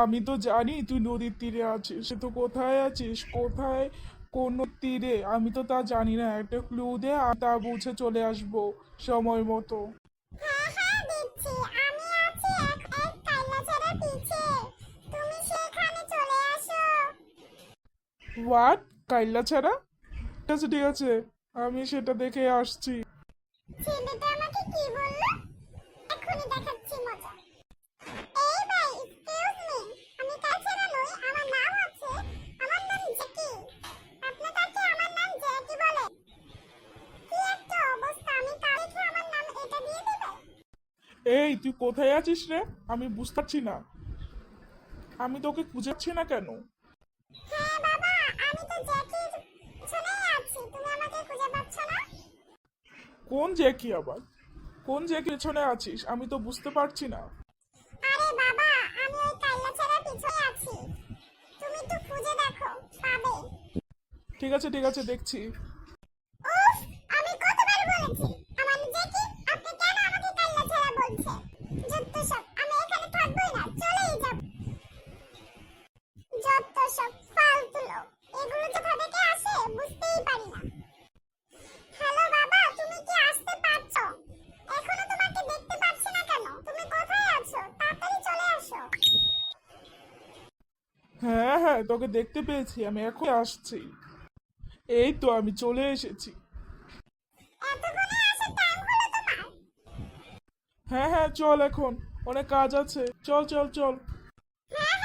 আমি তো জানি তুই নদীর তীরে আছিস, সে তো কোথায় আছিস, কোথায়, কোন তীরে আমি তো তা জানি না। একটা ক্লু দে, আর তা বুঝে চলে আসবো সময় মতো। হ্যাঁ হ্যাঁ দিচ্ছি। আমি আছি এক কাইল্লাছড়ার পিছে। তুমি সেখানে চলে আসো। হোয়াট? কাইল্লা ছাড়া? ঠিক আছে ঠিক আছে, আমি সেটা দেখে আসছি। ছেলেটা আমাকে কি বললো? এখনই দেখাচ্ছি মজা। এই ভাই, এক্সকিউজ মি। আমি কাইল্লাছড়া নই, আমার নাম আছে, আমার নাম জ্যাকি। আপনাদেরকে আমার নাম জ্যাকি বলে? কি একটা অবস্থা, আমি কাউকে আমার নাম এটা দিয়ে দেবে? এই তুই কোথায় আছিস রে? আমি বুঝতে পারছি না, আমি তোকে খুঁজে পাচ্ছি না কেন? হ্যাঁ বাবা, আমি তো জ্যাকির পিছনেই আছি, তুমি আমাকে খুঁজে পাচ্ছ না? কোন জ্যাকি আবার? কোন জ্যাকি পেছনে আছিস আমি তো বুঝতে পারছি না। আরে বাবা, আমি ওই কাইল্লাছড়ার পিছনে আছি, তুমি তো খুঁজে দেখো, পাবে। ঠিক আছে দেখছি। উফ, আমি কতবার বলেছি আমার জ্যাকি, আপনি কেন আমাকে কাইল্লাছড়া বলছেন? যত সব, আমি এখানে থাকবোই না, চলেই যাব। যত সব ফালতু লোক, এগুলো যে কোথা থেকে আসে বুঝতেই পারি না। হ্যালো বাবা, তুমি কি আসতে পারছো? এখনো তোমাকে দেখতে পাচ্ছি না কেন? তুমি কোথায় আছো? তাড়াতাড়ি চলে আসো। হ্যাঁ হ্যাঁ, তোকে দেখতে পেয়েছি, আমি এখন আসছি। এই তো আমি চলে এসেছি। এতক্ষণে আসার টাইম হলো তোমার? হ্যাঁ হ্যাঁ, চল এখন, অনেক কাজ আছে, চল চল চল। হ্যাঁ